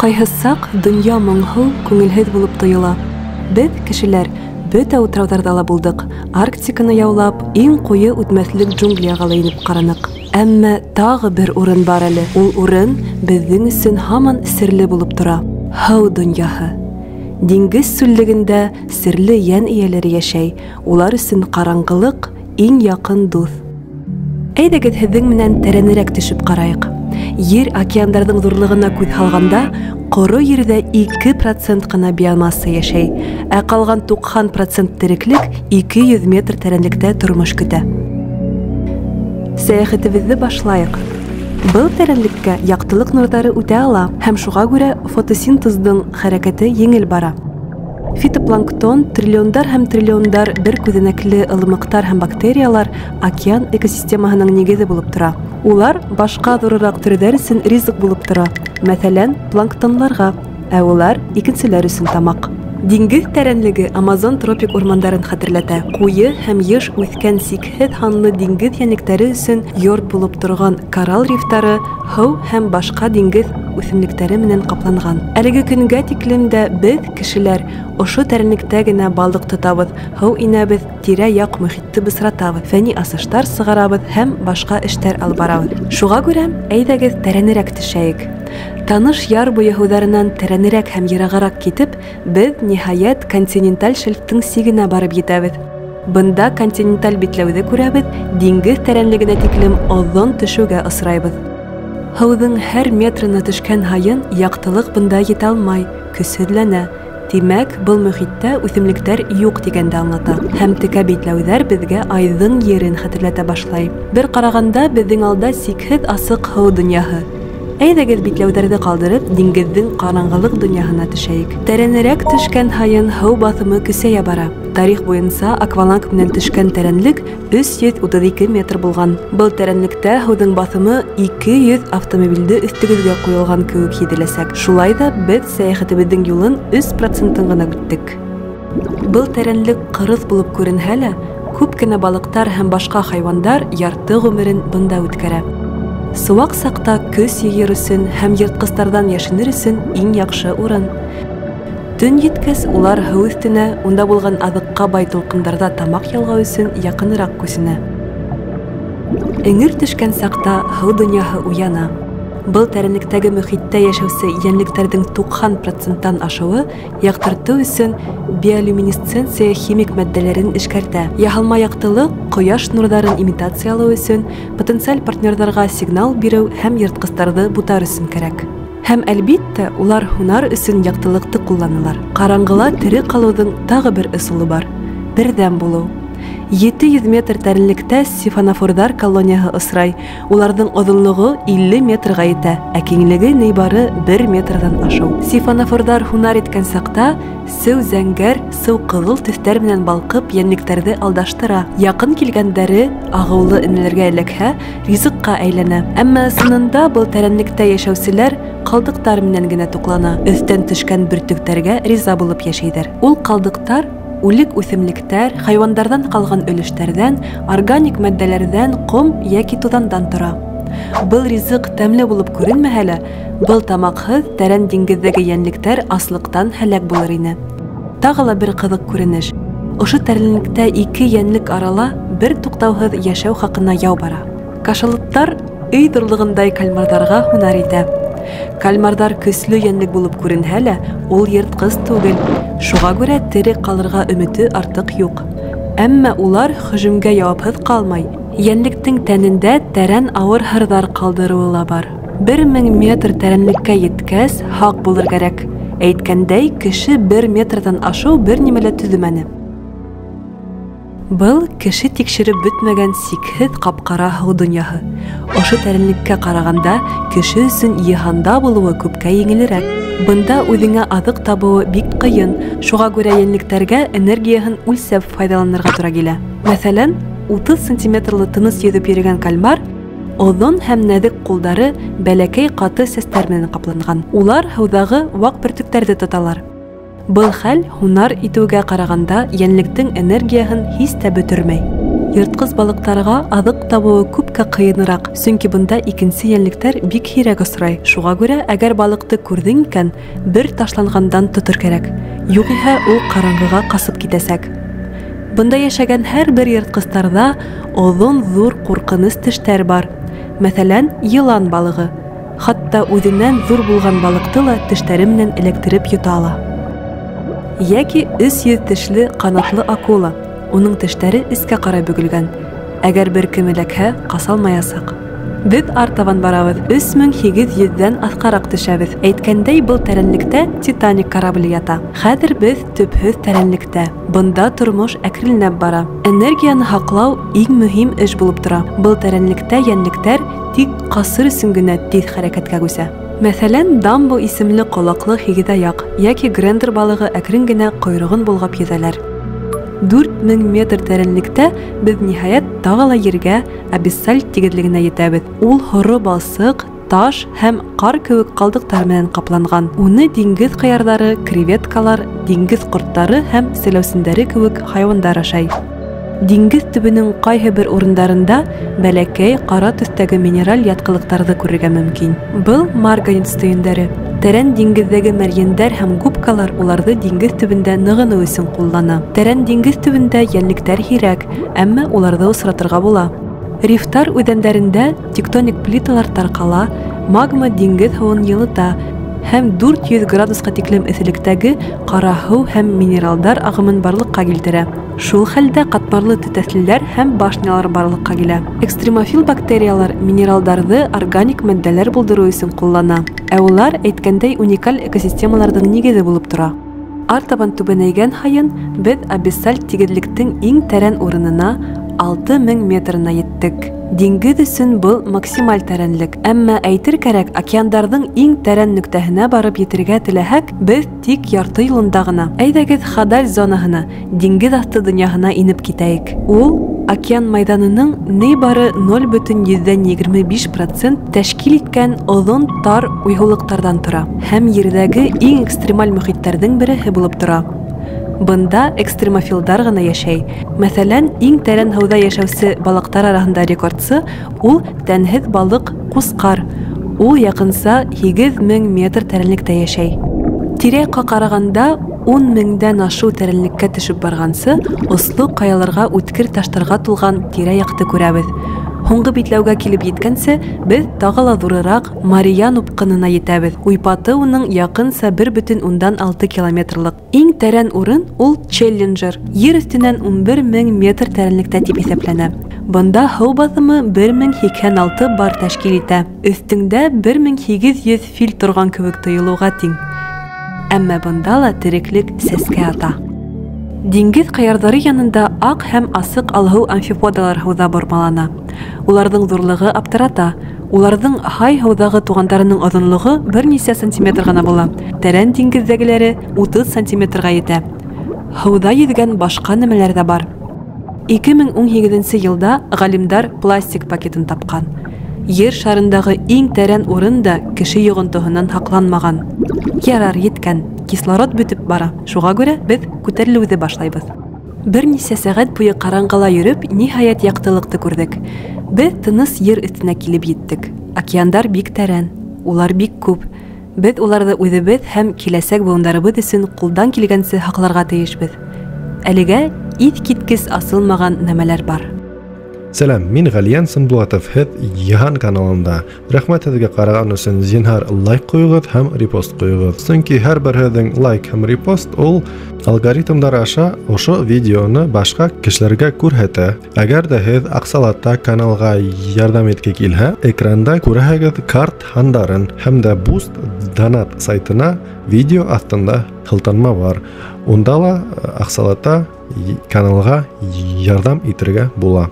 Кайһы саҡ донъя моңһоу, күңелһеҙ булып тойола. Беҙ, кешеләр, бөтә утрауҙарҙа ла булдык. Арктиканы яулап, иң ҡуйы үтмәҫлек джунглияға ла инеп ҡараныҡ. Әммә тағы бер урын бар әле. Ул урын беҙҙең өсөн һаман серле булып тора. Һыу донъяһы. Диңгеҙ сүллегендә серле йән эйәләре йәшәй. Улар өсөн ҡараңғылыҡ иң яҡын дуҫ. Әйҙәгеҙ һеҙҙең менән тәрәнерәк төшөп ҡарайыҡ. Ер океандарҙың ҙурлығына күҙ һалғанда, ҡоро ерҙә 2% ҡына биомасса йәшәй, ә ҡалған 90% тереклек 200 метр тәрәнлектә тормош көтә. Сәйәхәтебеҙҙе башлайыҡ. Был тәрәнлеккә яҡтылыҡ нурҙары үтә ала, һәм шуға күрә фотосинтездың хәрәкәте еңел бара. Фитопланктон, триллиондар һәм триллиондар бер күҙәнәкле ылымыҡтар һәм бактериялар океан экосистемаһының нигеҙе булып тора. Улар башҡа ҙурыраҡ төрҙәр өсөн ризыҡ булып тора, мәҫәлән, планктонларға, ә улар икенселәр өсөн тамаҡ. Диңгеҙ тәрәнлеге Амазон тропик урмандарын хәтерләтә. Ҡуйы һәм йыш үҫкән сикһеҙ һанлы диңгеҙ йәнлектәре өсөн йорт булып торған коралл рифтары һыу һәм башҡа диңгеҙ үҫемлектәре менән ҡапланған. Әлеге көнгә тиклем дә беҙ, кешеләр, ошо тәрәнлектә генә балыҡ тотабыҙ, һыу инәбеҙ, тирә-яҡ мөхитте бысратабыҙ, фәнни асыштар сығарабыҙ һәм башҡа эштәр алып барабыҙ. Шуға күрә әйҙәгеҙ тәрәнерәк төшәйек. Таныш яр буйы һыуҙарынан тәрәнерәк һәм йырағараҡ китеп, беҙ, ниһайәт, континенталь шельфтың сигенә барып етәбеҙ. Бында континенталь битләүҙе күрәбеҙ, диңгеҙ тәрәнлегенә тиклем оҙон төшөүгә осрайбыҙ. Һыуҙың һәр метрына төшкән һайын яҡтылыҡ бында етә алмай, көсһөҙләнә. Тимәк, был мөхиттә үҫемлектәр юҡ тигәнде аңлата. Һәм текә битләүҙәр беҙгә айҙың ерен хәтерләтә башлай. Бер ҡарағанда беҙҙең алда сикһеҙ асыҡ һыу донъяһы. Әйҙәгеҙ битләүҙәрҙе ҡалдырып, диңгеҙҙең ҡараңғылыҡ донъяһына төшәйек. Тәрәнерәк төшкән һайын һыу баҫымы көсәйә бара. Тарих буйынса акваланг менән төшкән тәрәнлек 332 метр булған. Был тәрәнлектә һыуҙың баҫымы 200 автомобилде өҫтөгөҙгә ҡуйылған кеүек һиҙеләсәк. Шулай ҙа беҙ сәйәхәтебеҙҙең юлын 3%-ын ғына үттек. Был тәрәнлек ҡырыҫ булып күренһә лә, күп кенә балыҡтар һәм башҡа хайуандар ярты ғүмерен бында үткәрә. Сыуаҡ саҡта көс йыйыр өсөн һәм йыртҡыстарҙан йәшенер өсөн иң яҡшы урын. Төн еткәс, улар һыу өҫтөнә, унда булған аҙыҡҡа бай тулҡындарҙа тамаҡ ялғау өсөн яҡыныраҡ күсенә. Эңер төшкән саҡта һыу донъяһы уяна. Был тәрәнлектәге мөхиттә йәшәүсе йәнлектәрҙең 90%-тан ашыуы яҡтыртыу өсөн биолюминесценция химик матдәләрен эшкәртә. Яһалма яҡтылыҡ, ҡояш нурҙарын имитациялау өсөн, потенциаль партнерҙарға сигнал биреү һәм йыртҡыстарҙы бутар өсөн кәрәк. Һәм, әлбиттә, улар һунар өсөн яҡтылыҡты ҡулланылар. Ҡараңғыла тере ҡалыуҙың тағы бер ысулы бар. Берҙәм булыу. 700 метр тәрәнлектә сифонофорҙар колонияһы осрай. Уларҙың оҙонлоғо 50 метрға етә, ә киңлеге нейбары 1 метрҙан ашыу. Сифонофорҙар һунар иткән саҡта сеү зәңгәр, сыу ҡыҙыл төҫтәр менән балҡып йәнлектәрҙе алдаштыра. Яҡын килгәндәре, ағыулы энәләргә эләкһә, ризыҡҡа әйләнә. Әммә ысынында был тәрәнлектә йәшәүселәр ҡалдыҡтар менән генә туҡлана. Өҫтән төшкән бөртөктәргә риза булып йәшәйҙәр. Ул ҡалдыҡтар үлек үҫемлектәр, хайуандарҙан ҡалған өлөштәрҙән, органик матдәләрҙән, ҡом йәки туҙандан тора. Был ризыҡ тәмле булып күренмәһә лә, был тамаҡһыҙ тәрән диңгеҙҙәге йәнлектәр аслыҡтан һәләк булыр ине. Тағы ла бер ҡыҙыҡ күренеш. Ошо тәрәнлектә ике йәнлек арала бер туҡтауһыҙ йәшәү хаҡына яу бара. Кашалыттар өй ҙурлығындай кальмарҙарға һунар итә. Кальмарҙар көслө йәнлек булып күренһә лә, ул йыртҡыс түгел. Шуға күрә тере ҡалырға өмөтө артыҡ юҡ. Әммә улар һөжүмгә яуапһыҙ ҡалмай. Йәнлектең тәнендә тәрән ауыр һырҙар ҡалдырыуы ла бар. 1000 метр тәрәнлеккә еткәс, һаҡ булыр кәрәк. Әйткәндәй, кеше 1 метрҙан ашыу бер нимә лә төҙөмәне. Был кеше тикшереп бөтмәгән сикһеҙ ҡапҡара һыу донъяһы. Ошо тәрәнлеккә ҡарағанда, кеше өсөн йыһанда булыуы күпкә еңелерәк. Бында үҙеңә аҙыҡ табыуы бик ҡыйын, шуға күрә йәнлектәргә энергияһын үлсәп файҙаланырға тура килә. Мәҫәлән, 30 сантиметрлы тыныс йөҙөп йөрөгән кальмар, оҙон һәм нәҙек ҡулдары бәләкәй ҡаты сәстәр менән ҡапланған. Улар һыуҙағы ваҡ бөртөктәрҙе тоталар. Был хәл һунар итеүгә ҡарағанда йәнлектең энергияһын һис тә бөтөрмәй. Йырткыз балыктарга азык табуы күпкә кыенрак, чөнки бында икенче йәнлектәр бик һирәк осрай. Шуңа күрә, әгәр балыкты күрдең икән, бер ташлангандан тотыр кирәк. Югыйсә ул караңгыга касып китәсәк. Бында яшәгән һәрбер йырткызларда озын зур куркыныч тештәр бар. Мәсәлән, йылан балыгы. Хатта үзеннән зур булган балыкты ла тештәре менән эләктереп йота ала. Яки 300 тешле канатлы акула. Уның тештәре искә карай бөгелгән. Әгәр бер кем эләкһә, касалмаясак. Без артабан барабыз. 3800-дән аскарак төшәбез. Әйткәндәй, был тәрәнлектә Титаник корабле ята. Хәзер без төпһез тәрәнлектә. Бында тормыш әкренләп бара. Энергияны һаклау иң мөһим эш булып тора. Был тәрәнлектә йәнлектәр тик касыр өчен генә тиз хәрәкәткә күсә. Мәсәлән, Дамбо исемле колаклы хигезаяк яки грендер балыгы әкрен генә койрыгын болгап йөзәләр. 4000 метр тәрәнлектә без ниһаять тагы ла ергә, абиссаль тигезлегенә җитәбез. Ул хоры балсык, таш һәм кар кебек калдыктар белән капланган. Уны диңгез кыярлары, креветкалар, диңгез кортлары һәм селәүсендәре кебек хайваннар ашай. Диңгез төбенең кайһы бер урыннарында бәләкәй кара төстәге минераль яткылыктарны күрергә мөмкин. Был марганец төендәре. Тәрән диңгездәге мәрйәндәр һәм губкалар уларны диңгез төбендә ныгыну өчен куллана. Тәрән диңгез төбендә йәнлектәр һирәк, әмма уларны осратырга була. Рифтар үҙәндәрендә тектоник плиталар таркала, магма диңгез һуын йылыта һәм 400 градуска тиклем эсселектәге кара һыу һәм минералдар агымын барлыкка килтерә. Шул хәлдә катмарлы төтәслеләр һәм башнялар барлыкка килә. Экстремофил бактериялар минералдарны органик матдәләр булдыру өчен куллана. Ә улар әйткәндәй уникаль экосистемаларның нигезе булып тора. Артабан түбәнәйгән һайын без абиссаль тигезлектең иң тәрән урынына 6000 метрына еттек. Диңгез өчен был максималь тәрәнлек. Әмма әйтер кәрәк, океандарның иң тәрән нөктәһенә барып җитәргә теләһәк, без тик ярты юлында гына. Әйдәгез Хадаль зонаһына, диңгез асты дөньяһына инеп китәйек. Ул океан майданының нибары 0,25% тәшкил иткән озын тар уйгылыктардан тора һәм ердәге иң экстремаль мөхиттәрнең бере булып тора. Бында экстремофилдар гына яшәй. Мәсәлән, иң тәрән һыуда яшәүче балыктар арасында рекордчы ул тәнһез балык кускар. Ул якынса 8000 метр тәрәнлектә яшәй. Тирә-якка караганда 10,000-дән ашу тәрәнлеккә төшеп баргансы, ослы каяларга, үткер таштарга тулган тирә-якты күрәбез. Һуңгы битләүгә килеп җиткәнче, без тагы ла зурырак Мариан упкынына җитәбез. Уйпаты уның якынса 1,6 километрлык. Иң тәрән урын ул Челленджер. Йер өстеннән 11000 метр тәрәнлектә дип исәпләнә. Бында һыу басымы 1086 бар тәшкил итә. Өстендә 1800 фил торган кебек тоелуга тиң. Әмма бында ла тереклек сәскә ата. Диңгез кыярлары янында ак һәм асык алһыу амфиподалар һыуда бормалана. Уларның зурлыгы аптырата. Уларның һай һыудагы тугандарының озынлыгы берничә сантиметр гына була. Тәрән диңгездәгеләре 30 сантиметрга җитә. Һыуда йөзгән башка нәмәләр дә бар. 2018 елда галимдар пластик пакетын тапкан. Йер шарындагы иң тәрән урын да кеше йогынтыһыннан һакланмаган. Ярар еткән, кислород бөтеп бара. Шуңа күрә без күтәрелүне башлайбыз. Берничә сәгать буе караңгыла йөреп, ниһаять яктылыкты күрдек. Без тыныс йер өстенә килеп җиттек. Океандар бик тәрән, улар бик күп. Без уларны үзебез һәм киләсәк буыннарыбыз өчен кулдан килгәнчә һакларга тиешбез. Әлегә ит киткес асылмаган нәмәләр бар. Сәлам, мин Галиян Сынбулатов, һеҙ Йыһан каналында. Рәхмәт һеҙгә ҡараған өсөн зинһар лайк ҡуйығыҙ һәм репост ҡуйығыҙ. Сөнки һәр берһеҙҙең лайк һәм репост ул алгоритмдар аша ошо видеоны башҡа кешеләргә күрһәтә. Әгәр ҙә һеҙ аҡсалата каналға ярҙам иткегеҙ килһә, экранда күрәһегеҙ карт һандарын һәм дә Boost Donat сайтына видео аҫтында һылтанма бар. Унда ла аҡсалата каналға ярҙам итергә була.